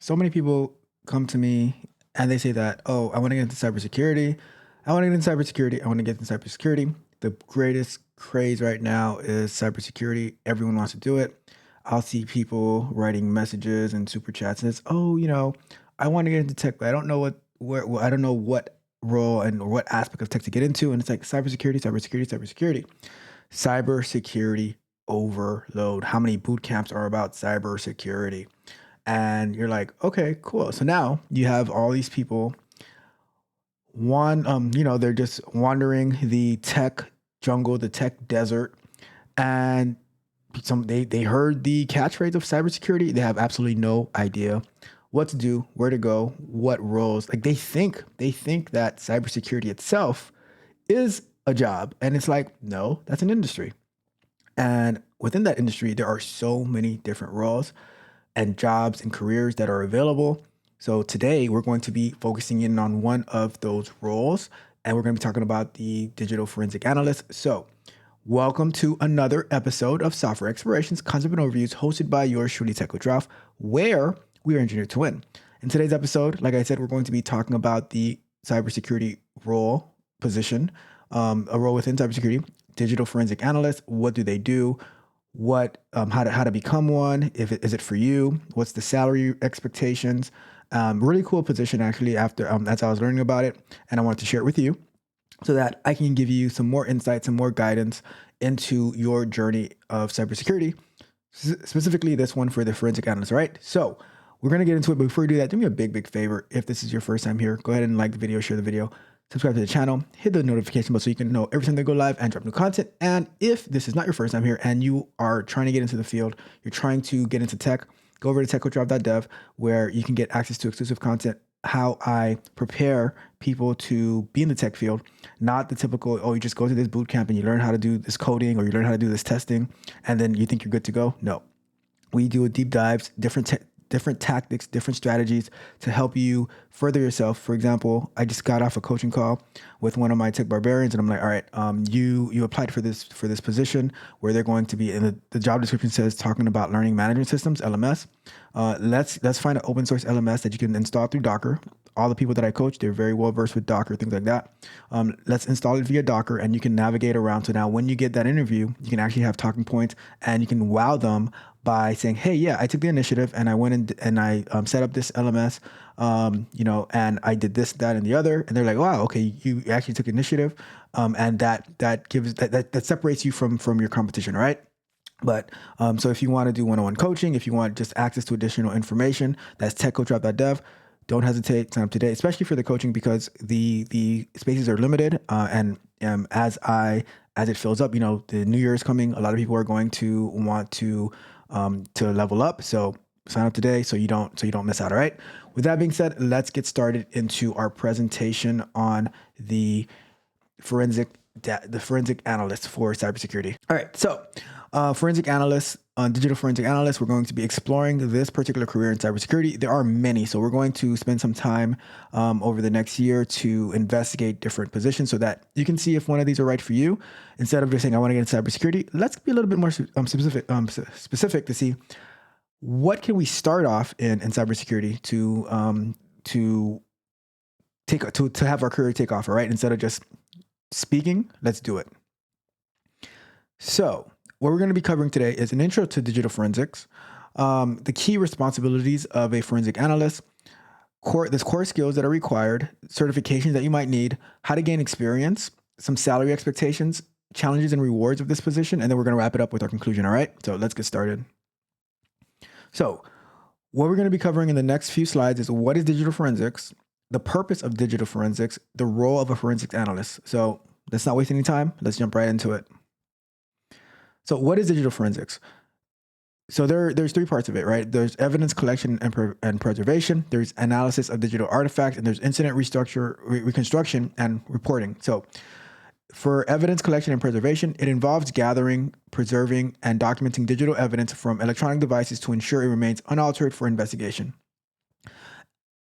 So many people come to me and they say that, oh, I want to get into cybersecurity. I want to get into cybersecurity. I want to get into cybersecurity. The greatest craze right now is cybersecurity. Everyone wants to do it. I'll see people writing messages and super chats and it's, oh, I want to get into tech, but I don't know I don't know what role and what aspect of tech to get into. And it's like cybersecurity overload. How many boot camps are about cybersecurity? And you're like, okay, cool. So now you have all these people. They're just wandering the tech jungle, the tech desert, and they heard the catchphrase of cybersecurity. They have absolutely no idea what to do, where to go, what roles. Like they think that cybersecurity itself is a job, and it's like, no, that's an industry. And within that industry, there are so many different roles and jobs and careers that are available. So today we're going to be focusing in on one of those roles, and we're going to be talking about the Digital Forensic Analyst. So welcome to another episode of Software Explorations, Concept and Overviews, hosted by yours truly, Tech Coach Ralph, where we are engineered to win. In today's episode, like I said, we're going to be talking about the cybersecurity role position, a role within cybersecurity, Digital Forensic Analyst. What do they do? How to become one? Is it for you? What's the salary expectations? Really cool position actually. After as I was learning about it, and I wanted to share it with you, so that I can give you some more insights and more guidance into your journey of cybersecurity, specifically this one for the forensic analyst. All right, so we're gonna get into it. But before we do that, do me a big favor. If this is your first time here, go ahead and like the video, share the video, subscribe to the channel, hit the notification bell so you can know every time they go live and drop new content. And if this is not your first time here and you are trying to get into the field, you're trying to get into tech, go over to techcoachralph.dev where you can get access to exclusive content, how I prepare people to be in the tech field, not the typical, oh, you just go to this boot camp and you learn how to do this coding or you learn how to do this testing and then you think you're good to go. No, we do a deep dives, different tactics, different strategies to help you further yourself. For example, I just got off a coaching call with one of my tech barbarians, and I'm like, all right, you applied for this position where they're going to be in the job description says talking about learning management systems, LMS. Let's find an open source LMS that you can install through Docker. All the people that I coach, they're very well versed with Docker, things like that. Let's install it via Docker and you can navigate around. So now when you get that interview, you can actually have talking points and you can wow them by saying, hey, yeah, I took the initiative and I went and I set up this LMS, and I did this, that, and the other. And they're like, wow, okay, you actually took initiative. And that gives that separates you from your competition, right? But so if you want to do one-on-one coaching, if you want just access to additional information, that's techcoachralph.dev. Don't hesitate, sign up today, especially for the coaching because the spaces are limited. And as it fills up, the new year is coming. A lot of people are going to want to level up. So sign up today so you don't miss out. All right. With that being said, let's get started into our presentation on the forensic analyst for cybersecurity. All right. So forensic analysts, digital forensic analysts, we're going to be exploring this particular career in cybersecurity. There are many, so we're going to spend some time over the next year to investigate different positions so that you can see if one of these are right for you. Instead of just saying, I want to get into cybersecurity, let's be a little bit more specific to see what can we start off in cybersecurity to have our career take off, all right? Instead of just speaking, let's do it. So what we're going to be covering today is an intro to digital forensics, the key responsibilities of a forensic analyst, there's core skills that are required, certifications that you might need, how to gain experience, some salary expectations, challenges and rewards of this position, and then we're going to wrap it up with our conclusion. All right, so let's get started. So what we're going to be covering in the next few slides is what is digital forensics, the purpose of digital forensics, the role of a forensic analyst. So let's not waste any time. Let's jump right into it. So what is digital forensics? So there's three parts of it, right? There's evidence collection and preservation. There's analysis of digital artifacts, and there's incident reconstruction and reporting. So for evidence collection and preservation, it involves gathering, preserving, and documenting digital evidence from electronic devices to ensure it remains unaltered for investigation.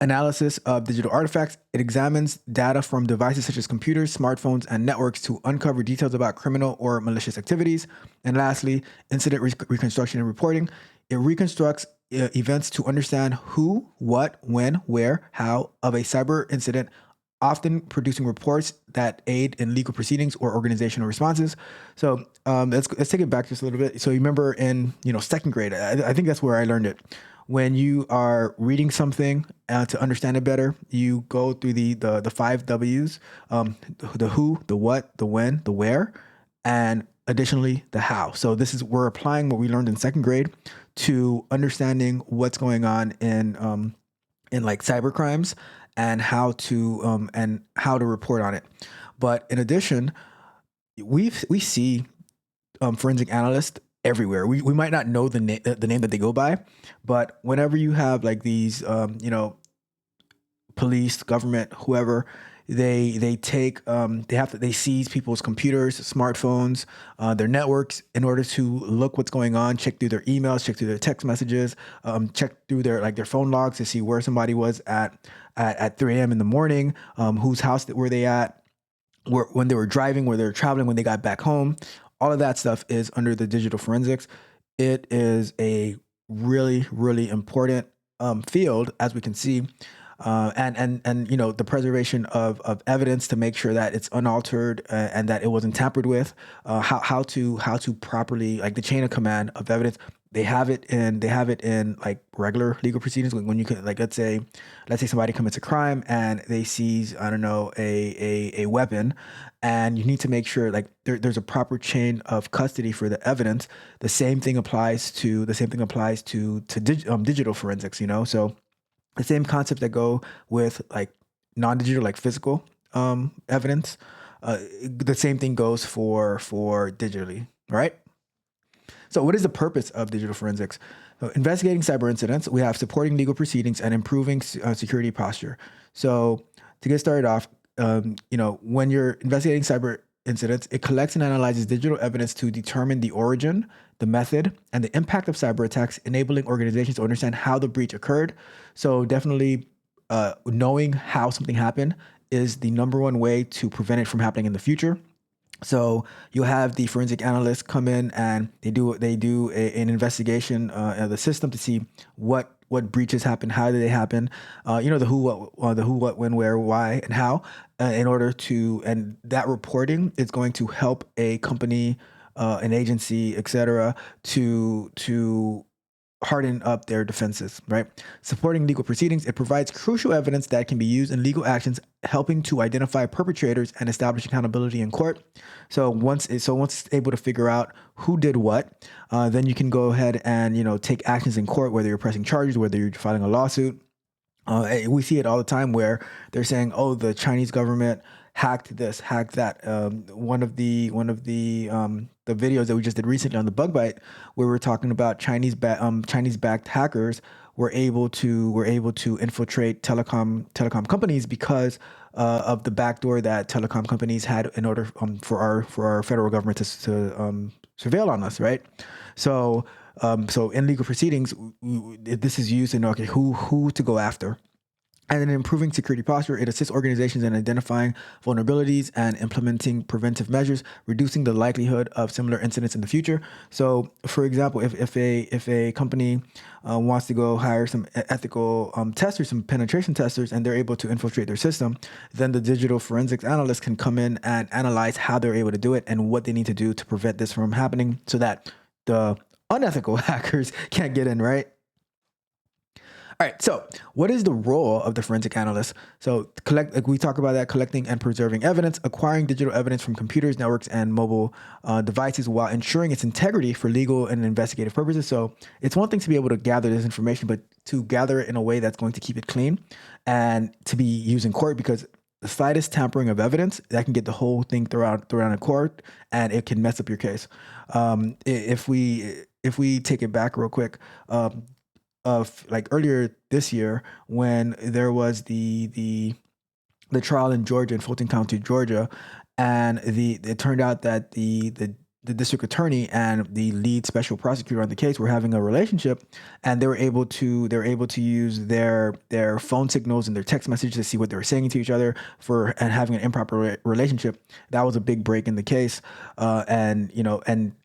Analysis of digital artifacts. It examines data from devices such as computers, smartphones, and networks to uncover details about criminal or malicious activities. And lastly, incident reconstruction and reporting. It reconstructs events to understand who, what, when, where, how of a cyber incident, often producing reports that aid in legal proceedings or organizational responses. So let's take it back just a little bit. So you remember in second grade, I think that's where I learned it. When you are reading something to understand it better, you go through the five W's: the who, the what, the when, the where, and additionally the how. So we're applying what we learned in second grade to understanding what's going on in like cyber crimes and how to report on it. But in addition, we see forensic analysts everywhere. We might not know the name that they go by, but whenever you have like these police, government, whoever, they seize people's computers, smartphones, their networks in order to look what's going on, check through their emails, check through their text messages, check through their phone logs to see where somebody was at 3 a.m. in the morning, whose house were they at, when they were driving, where they were traveling, when they got back home. All of that stuff is under the digital forensics. It is a really, really important field, as we can see. And the preservation of evidence to make sure that it's unaltered and that it wasn't tampered with. How to properly, like, the chain of command of evidence. They have it in like regular legal proceedings. When you can, like, let's say somebody commits a crime and they seize, I don't know, a weapon, and you need to make sure like there's a proper chain of custody for the evidence. The same thing applies to digital forensics. So the same concepts that go with like non-digital, like physical evidence. The same thing goes for digitally, right? So what is the purpose of digital forensics? So investigating cyber incidents, we have supporting legal proceedings and improving security posture. So to get started off, when you're investigating cyber incidents, it collects and analyzes digital evidence to determine the origin, the method, and the impact of cyber attacks, enabling organizations to understand how the breach occurred. So definitely knowing how something happened is the number one way to prevent it from happening in the future. So you'll have the forensic analysts come in and they do an investigation of the system to see what breaches happened, how did they happen, the who, what, when, where, why, and how, and that reporting is going to help a company, an agency, etc., to harden up their defenses, right? Supporting legal proceedings, it provides crucial evidence that can be used in legal actions, helping to identify perpetrators and establish accountability in court. So once it's able to figure out who did what, then you can go ahead and take actions in court, whether you're pressing charges, whether you're filing a lawsuit. We see it all the time where they're saying, "Oh, the Chinese government hacked this, hacked that." One of the videos that we just did recently on the Bug Bite, where we're talking about Chinese-backed hackers were able to infiltrate telecom companies because of the backdoor that telecom companies had in order for our federal government to surveil on us, right? So in legal proceedings, this is used in who to go after. And in improving security posture, it assists organizations in identifying vulnerabilities and implementing preventive measures, reducing the likelihood of similar incidents in the future. So, for example, if a company wants to go hire some ethical testers, some penetration testers, and they're able to infiltrate their system, then the digital forensics analyst can come in and analyze how they're able to do it and what they need to do to prevent this from happening, so that the unethical hackers can't get in, right? All right, so what is the role of the forensic analyst? So we talk about that, collecting and preserving evidence, acquiring digital evidence from computers, networks, and mobile devices while ensuring its integrity for legal and investigative purposes. So it's one thing to be able to gather this information, but to gather it in a way that's going to keep it clean and to be used in court, because the slightest tampering of evidence, that can get the whole thing thrown in court, and it can mess up your case. If we take it back real quick, of like earlier this year, when there was the trial in Georgia, in Fulton County, Georgia, and it turned out that the district attorney and the lead special prosecutor on the case were having a relationship, and they were able to use their phone signals and their text messages to see what they were saying to each other and having an improper relationship. That was a big break in the case, and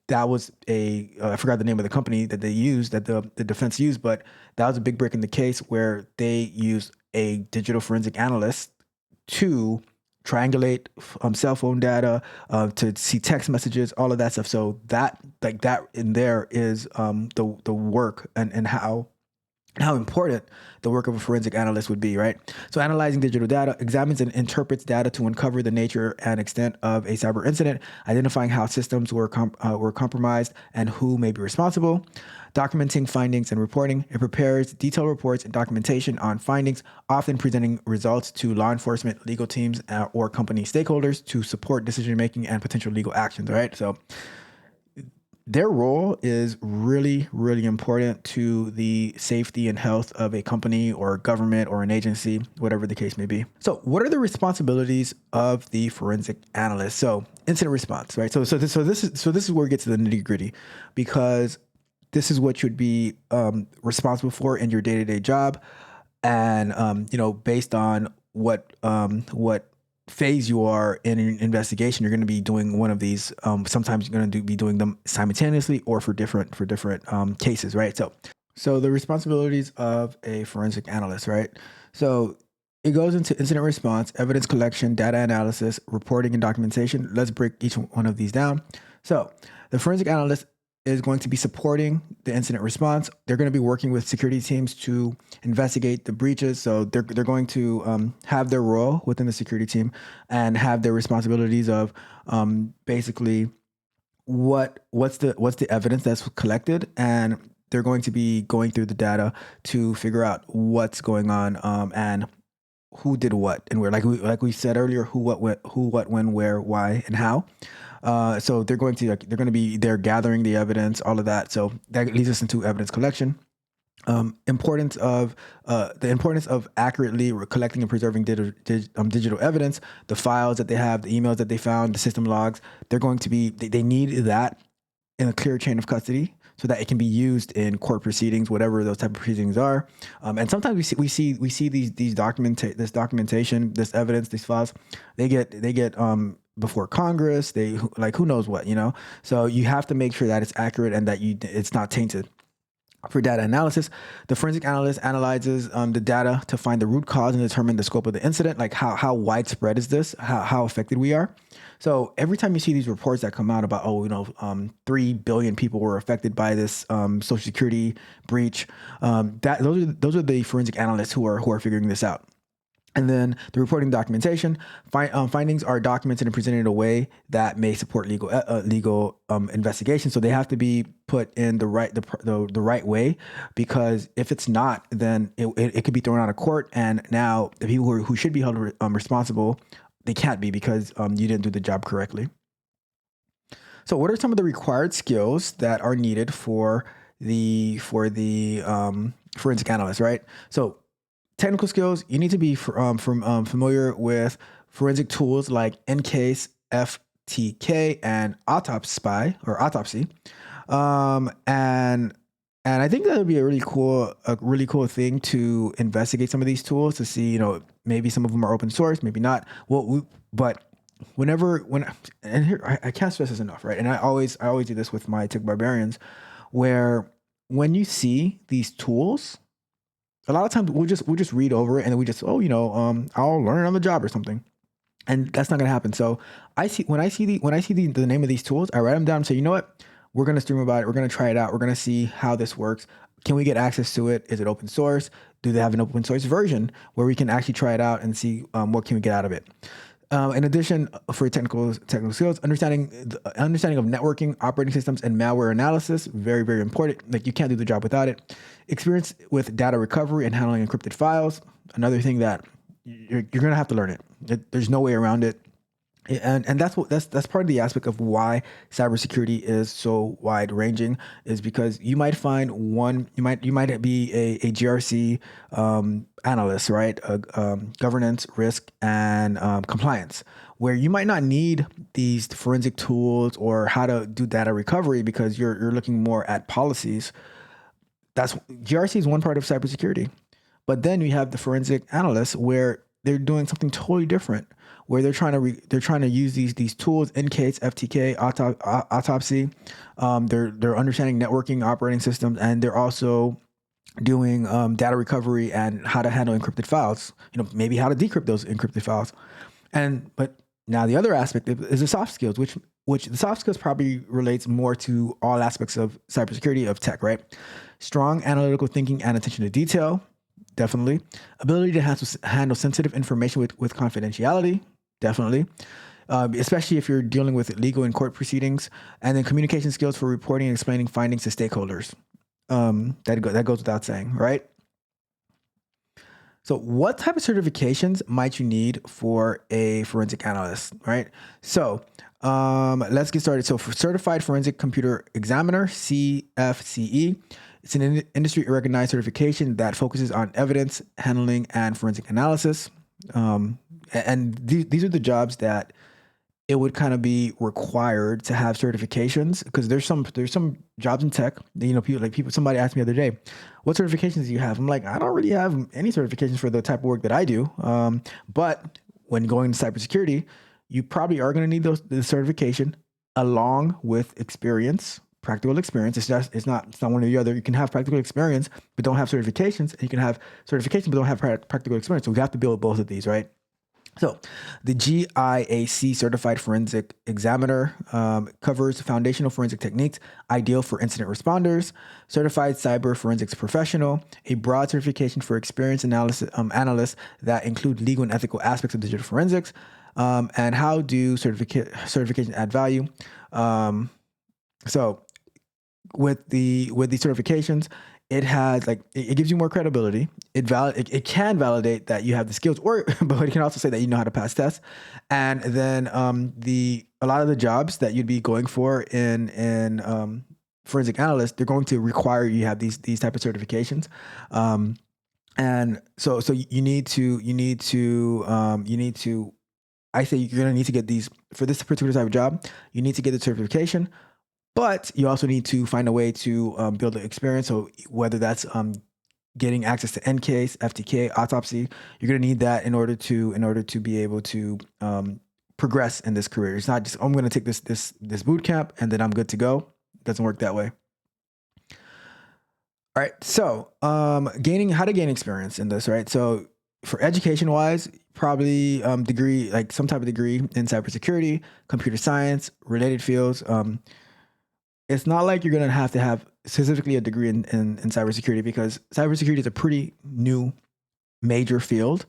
that was I forgot the name of the company that they used, that the defense used, but that was a big break in the case where they used a digital forensic analyst to triangulate cell phone data, to see text messages, all of that stuff. So that in there is the work and how important the work of a forensic analyst would be, right? So analyzing digital data examines and interprets data to uncover the nature and extent of a cyber incident, identifying how systems were compromised and who may be responsible, documenting findings and reporting. It prepares detailed reports and documentation on findings, often presenting results to law enforcement, legal teams, or company stakeholders to support decision-making and potential legal actions, right? So their role is really, really important to the safety and health of a company or government or an agency, whatever the case may be. So what are the responsibilities of the forensic analyst? So incident response, right? So this is where we get to the nitty gritty, because this is what you'd be responsible for in your day-to-day job. And, based on what phase you are in an investigation, you're going to be doing one of these. Sometimes you're going to be doing them simultaneously or for different cases, right? So the responsibilities of a forensic analyst, right? So it goes into incident response, evidence collection, data analysis, reporting, and documentation. Let's break each one of these down. So the forensic analyst is going to be supporting the incident response. They're going to be working with security teams to investigate the breaches. So they're going to have their role within the security team and have their responsibilities of basically what's the evidence that's collected, and they're going to be going through the data to figure out what's going on and who did what and where. Like we said earlier, who, what, when, where, why, and how. So they're going to be there gathering the evidence, all of that. So that leads us into evidence collection. The importance of accurately collecting and preserving digital evidence, the files that they have, the emails that they found, the system logs. They need that in a clear chain of custody so that it can be used in court proceedings, whatever those type of proceedings are. And sometimes we see this documentation, this evidence, these files, they get before Congress, who knows what, So you have to make sure that it's accurate and that it's not tainted. For data analysis, the forensic analyst analyzes the data to find the root cause and determine the scope of the incident. Like how widespread is this? How affected we are? So every time you see these reports that come out about 3 billion people were affected by this Social Security breach, those are the forensic analysts who are figuring this out. And then the reporting documentation, findings are documented and presented in a way that may support legal investigation. So they have to be put in the right way, because if it's not, then it could be thrown out of court. And now the people who should be held responsible, they can't be, because you didn't do the job correctly. So what are some of the required skills that are needed for the forensic analyst, right? So technical skills, you need to be familiar with forensic tools like EnCase, FTK, and Autopsy. And I think that would be a really cool thing to investigate some of these tools to see, maybe some of them are open source, maybe not. But I can't stress this enough, right? And I always do this with my tech barbarians, where when you see these tools, a lot of times we'll just read over it and then we just, I'll learn on the job or something. And that's not going to happen. So when I see the name of these tools, I write them down and say, you know what, we're going to stream about it. We're going to try it out. We're going to see how this works. Can we get access to it? Is it open source? Do they have an open source version where we can actually try it out and see what can we get out of it? In addition, for technical skills, understanding of networking, operating systems, and malware analysis, very, very important. Like, you can't do the job without it. Experience with data recovery and handling encrypted files, another thing that you're going to have to learn it. There's no way around it. And that's part of the aspect of why cybersecurity is so wide ranging, is because you might find you might be a GRC analyst, right? Governance, risk, and compliance, where you might not need these forensic tools or how to do data recovery, because you're looking more at policies. GRC is one part of cybersecurity. But then we have the forensic analysts, where they're doing something totally different, where they're trying to use these tools, NCASE, FTK, autopsy. They're understanding networking, operating systems, and they're also doing data recovery and how to handle encrypted files. Maybe how to decrypt those encrypted files. But now the other aspect is the soft skills, which the soft skills probably relates more to all aspects of cybersecurity, of tech, right? Strong analytical thinking and attention to detail, definitely. Ability to handle sensitive information with confidentiality, definitely. Especially if you're dealing with legal and court proceedings. And then communication skills for reporting and explaining findings to stakeholders. That goes without saying, right? So what type of certifications might you need for a forensic analyst, right? So let's get started. So for Certified Forensic Computer Examiner, CFCE, it's an industry recognized certification that focuses on evidence handling and forensic analysis. And these are the jobs that it would kind of be required to have certifications, because there's some jobs in tech. Somebody asked me the other day, what certifications do you have? I'm like, I don't really have any certifications for the type of work that I do. But when going to cybersecurity, you probably are going to need the certification along with experience, practical experience. It's not one or the other. You can have practical experience but don't have certifications, and you can have certifications but don't have practical experience. So we have to build both of these, right? So the GIAC Certified Forensic Examiner covers foundational forensic techniques, ideal for incident responders, certified cyber forensics professional, a broad certification for experienced analysts that include legal and ethical aspects of digital forensics, and how do certification add value. So with the certifications, it has it gives you more credibility. It can validate that you have the skills, but it can also say that you know how to pass tests. And then a lot of the jobs that you'd be going for in forensic analysts, they're going to require you have these type of certifications. And so you need to I say you're going to need to get these for this particular type of job. You need to get the certification. But you also need to find a way to build the experience. So whether that's getting access to NCASE, FTK, autopsy, you're going to need that in order to be able to progress in this career. It's not just, I'm going to take this boot camp and then I'm good to go. It doesn't work that way. All right. So how to gain experience in this, right? So for education wise, probably degree, like some type of degree in cybersecurity, computer science, related fields. It's not like you're going to have specifically a degree in cybersecurity, because cybersecurity is a pretty new major field.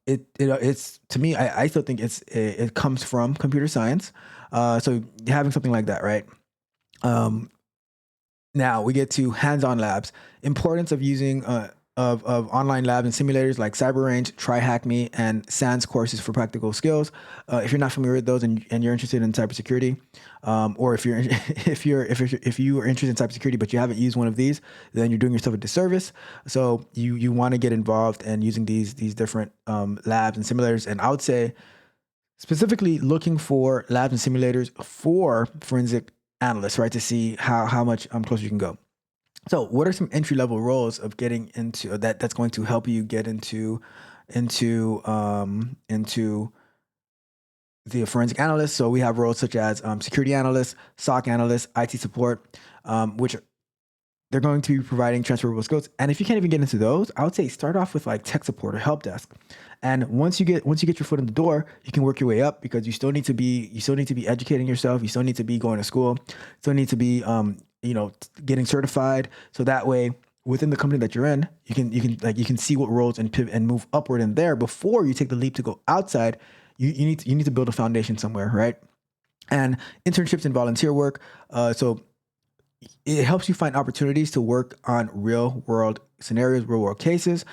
It's to me, I still think it comes from computer science. So having something like that, right? Now we get to hands-on labs. Importance of using of online labs and simulators like CyberRange, TryHackMe, and SANS courses for practical skills. If you're not familiar with those and you're interested in cybersecurity, or if you are interested in cybersecurity but you haven't used one of these, then you're doing yourself a disservice. So you want to get involved in using these different labs and simulators. And I would say specifically looking for labs and simulators for forensic analysts, right, to see how much closer you can go. So what are some entry-level roles of getting into that's going to help you get into the forensic analyst? So we have roles such as security analyst, SOC analyst, IT support, which they're going to be providing transferable skills. And if you can't even get into those, I would say start off with like tech support or help desk. And once you get your foot in the door, you can work your way up, because you still need to be educating yourself. You still need to be going to school. Still need to be getting certified. So that way, within the company that you're in, you can see what roles and pivot and move upward in there before you take the leap to go outside. You need to build a foundation somewhere, right? And internships and volunteer work. So it helps you find opportunities to work on real world scenarios, real world cases,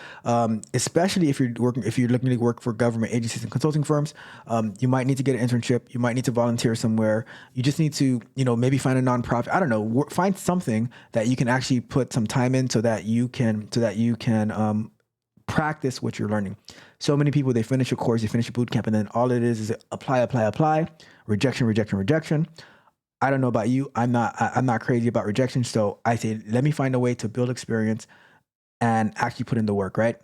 especially if you're looking to work for government agencies and consulting firms. You might need to get an internship. You might need to volunteer somewhere. You just need to, maybe find a nonprofit. I don't know, find something that you can actually put some time in so that you can practice what you're learning. So many people, they finish a course, they finish a boot camp, and then all it is apply, rejection. I don't know about you. I'm not crazy about rejection. So I say, let me find a way to build experience and actually put in the work, right?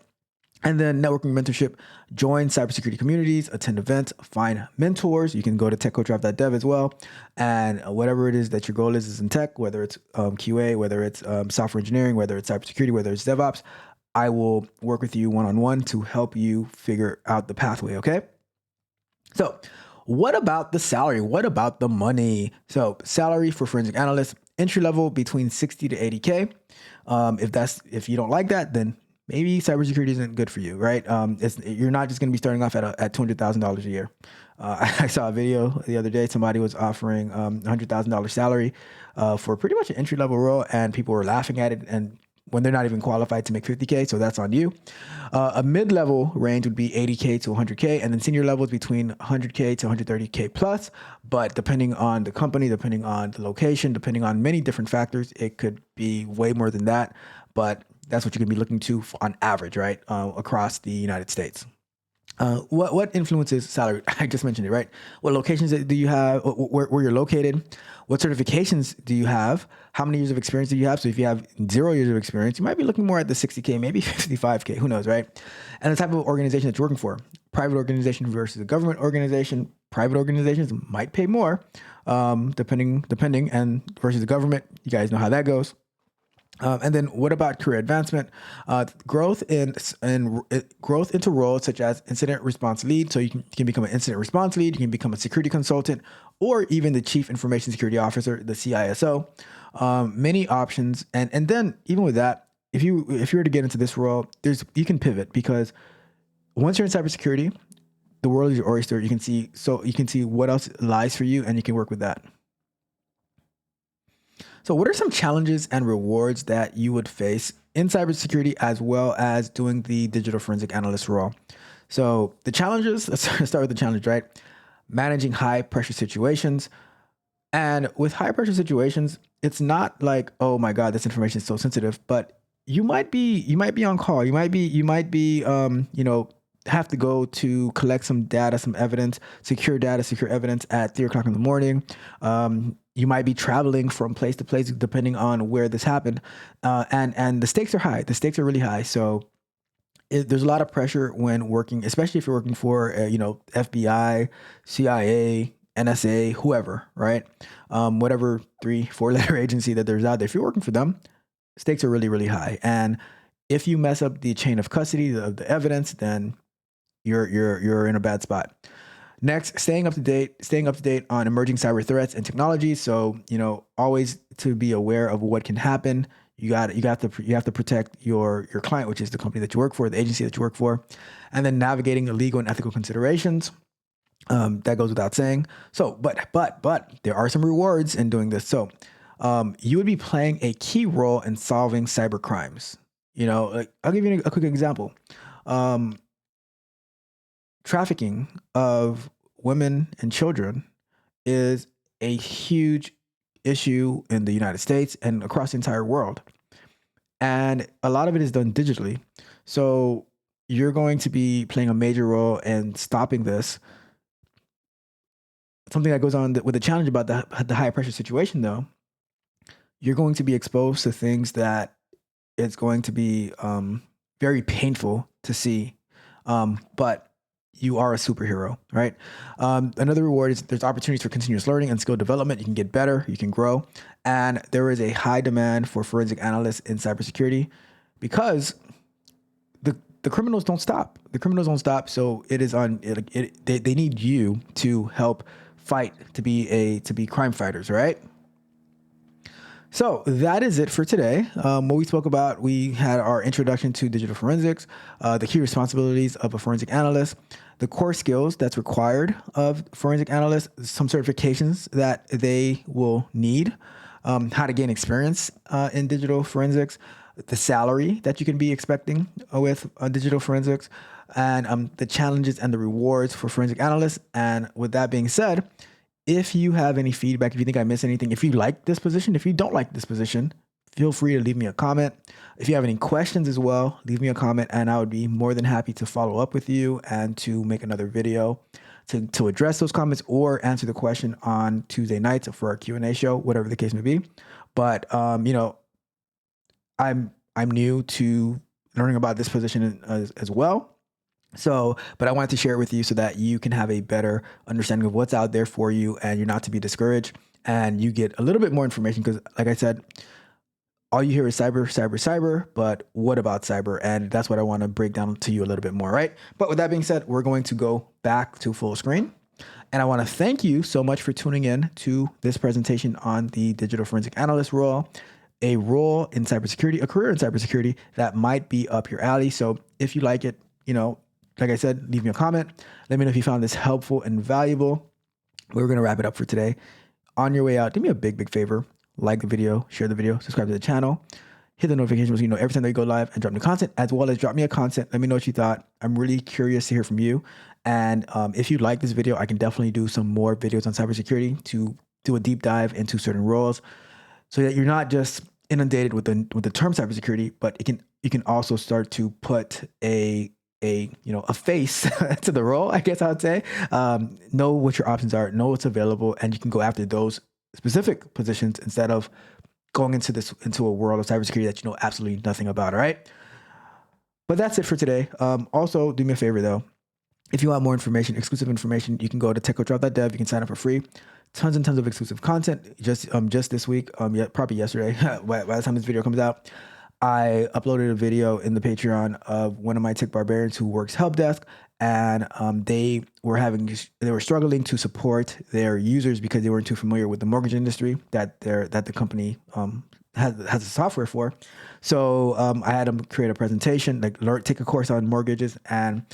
And then networking mentorship, join cybersecurity communities, attend events, find mentors. You can go to techcoachdrive.dev as well. And whatever it is that your goal is in tech, whether it's QA, whether it's software engineering, whether it's cybersecurity, whether it's DevOps, I will work with you one-on-one to help you figure out the pathway, okay? So what about the salary? What about the money? So salary for forensic analysts, entry level between 60 to 80K. If you don't like that, then maybe cybersecurity isn't good for you, right? You're not just going to be starting off at $200,000 a year. I saw a video the other day. Somebody was offering $100,000 salary for pretty much an entry level role, and people were laughing at it. And when they're not even qualified to make 50K, so that's on you. A mid-level range would be 80K to 100K, and then senior levels between 100K to 130K plus. But depending on the company, depending on the location, depending on many different factors, it could be way more than that. But that's what you're gonna be looking to on average, right, across the United States. What influences salary? I just mentioned it, right? What locations do you have? Where you're located? What certifications do you have? How many years of experience do you have? So if you have 0 years of experience, you might be looking more at the 60K, maybe 55K, who knows, right? And the type of organization that you're working for. Private organization versus a government organization. Private organizations might pay more, depending, and versus the government. You guys know how that goes. And then what about career advancement? Growth into roles such as incident response lead. So you can become an incident response lead. You can become a security consultant, or even the chief information security officer, the CISO. Many options. And then even with that, if you were to get into this role, you can pivot, because once you're in cybersecurity, the world is your oyster. You can see what else lies for you, and you can work with that. So what are some challenges and rewards that you would face in cybersecurity, as well as doing the digital forensic analyst role? So the challenges, let's start with the challenge, right? Managing high pressure situations. And with high pressure situations, it's not like, oh my God, this information is so sensitive, but you might be on call. You might be, have to go to collect some data, some evidence, secure evidence at 3:00 in the morning. You might be traveling from place to place, depending on where this happened. And the stakes are high. The stakes are really high. So there's a lot of pressure when working, especially if you're working for, FBI, CIA, NSA, whoever, right? Whatever 3-4 letter agency that there's out there. If you're working for them, stakes are really, really high. And if you mess up the chain of custody of the evidence, then you're in a bad spot. Next, staying up to date on emerging cyber threats and technologies. So, always to be aware of what can happen. You have to protect your client, which is the company that you work for, the agency that you work for, and then navigating the legal and ethical considerations. That goes without saying. So, but there are some rewards in doing this. So, you would be playing a key role in solving cyber crimes. I'll give you a quick example. Trafficking of women and children is a huge issue in the United States and across the entire world. And a lot of it is done digitally. So you're going to be playing a major role in stopping this. Something that goes on with the challenge about the high pressure situation, though, you're going to be exposed to things that it's going to be very painful to see. But you are a superhero, right? Another reward is there's opportunities for continuous learning and skill development. You can get better, you can grow. And there is a high demand for forensic analysts in cybersecurity, because the criminals don't stop. The criminals don't stop. So it is on. They need you to help fight, to be crime fighters, right? So that is it for today. What we spoke about, we had our introduction to digital forensics, the key responsibilities of a forensic analyst, the core skills that's required of forensic analysts, some certifications that they will need, how to gain experience in digital forensics, the salary that you can be expecting with digital forensics, and the challenges and the rewards for forensic analysts. And with that being said, if you have any feedback, if you think I missed anything, if you like this position, if you don't like this position, feel free to leave me a comment. If you have any questions as well, leave me a comment, and I would be more than happy to follow up with you and to make another video to address those comments or answer the question on Tuesday nights for our Q&A show, whatever the case may be. But I'm new to learning about this position as well. So, but I wanted to share it with you so that you can have a better understanding of what's out there for you and you're not to be discouraged and you get a little bit more information because, like I said, all you hear is cyber, cyber, cyber, but what about cyber? And that's what I want to break down to you a little bit more, right? But with that being said, we're going to go back to full screen. And I want to thank you so much for tuning in to this presentation on the Digital Forensic Analyst role, a role in cybersecurity, a career in cybersecurity that might be up your alley. So if you like it, like I said, leave me a comment. Let me know if you found this helpful and valuable. We're going to wrap it up for today. On your way out, do me a big, big favor. Like the video, share the video, subscribe to the channel, hit the notifications so you know every time that we go live and drop new content, as well as drop me a comment. Let me know what you thought. I'm really curious to hear from you. And if you like this video, I can definitely do some more videos on cybersecurity to do a deep dive into certain roles so that you're not just inundated with the term cybersecurity, but you can also start to put a face to the role, I guess I would say. Know what your options are, know what's available, and you can go after those specific positions instead of going into a world of cybersecurity that you know absolutely nothing about. All right. But that's it for today. Also, do me a favor though. If you want more information, exclusive information, you can go to techcoachralph.dev. You can sign up for free. Tons and tons of exclusive content. Just this week, probably yesterday, by the time this video comes out, I uploaded a video in the Patreon of one of my tech barbarians who works help desk, and they were struggling to support their users because they weren't too familiar with the mortgage industry that the company has the software for. So I had them create a presentation, take a course on mortgages and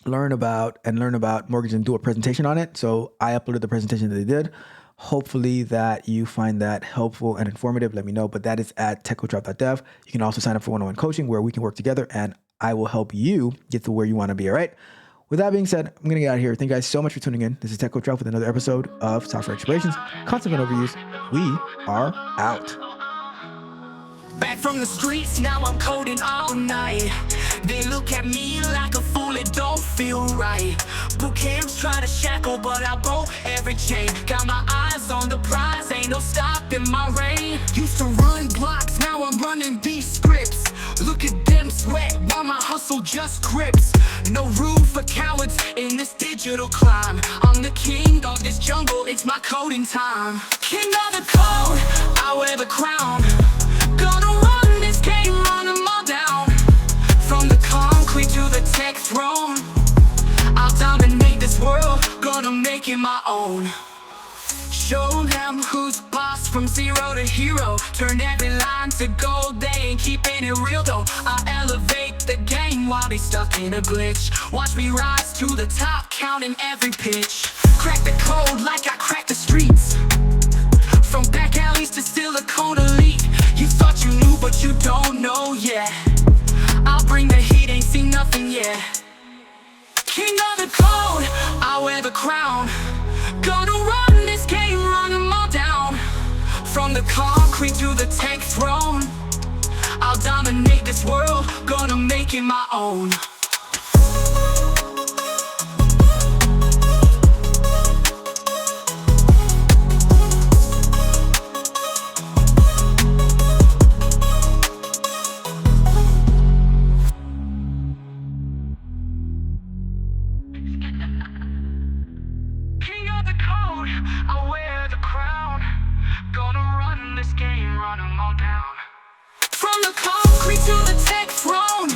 learn about mortgage and do a presentation on it. So I uploaded the presentation that they did. Hopefully that you find that helpful and informative. Let me know. But that is at techcoachralph.dev. You can also sign up for one-on-one coaching where we can work together and I will help you get to where you want to be. All right. With that being said, I'm going to get out of here. Thank you guys so much for tuning in. This is Tech Coach Ralph with another episode of Software Explorations, Concept and Overuse. We are out. Back from the streets, now I'm coding all night. They look at me like a fool, it don't feel right. Boot camps try to shackle, but I broke every chain. Got my eyes on the prize, ain't no stopping my reign. Used to run blocks, now I'm running these scripts. Look at them sweat, while my hustle just grips. No room for cowards in this digital climb. I'm the king of this jungle, it's my coding time. King of the code, I wear the crown. Gonna run this game, run them all down. From the concrete to the tech throne, I'll dominate this world, gonna make it my own. Show them who's boss from zero to hero. Turn every line to gold, they ain't keeping it real though. I elevate the game while they stuck in a glitch. Watch me rise to the top, counting every pitch. Crack the code like I cracked the streets. From back alleys to Silicon Elite. You thought you knew, but you don't know yet. I'll bring the heat, ain't seen nothing yet. King of the code, I wear the crown. Gonna run this game, run them all down. From the concrete to the tech throne, I'll dominate this world, gonna make it my own. I wear the crown. Gonna run this game, run them all down. From the concrete to the tech throne,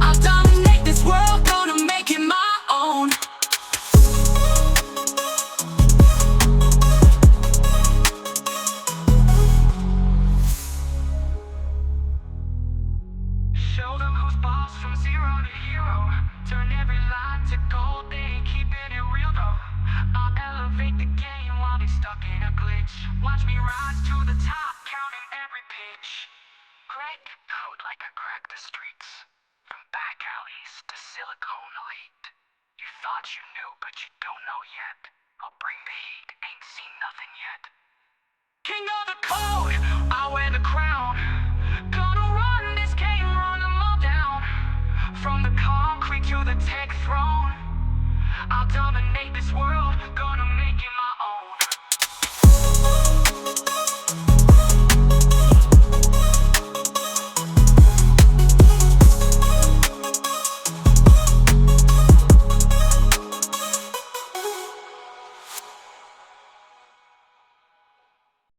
I'll dominate this world, gonna make it my own. Show them who's boss from zero to hero. Turn every line to gold, they ain't keeping it real though. I'll elevate the game while they stuck in a glitch. Watch me rise to the top, counting every pitch. Crack the code like I cracked the streets. From back alleys to Silicon Elite. You thought you knew, but you don't know yet. I'll bring the heat, ain't seen nothing yet. King of the code,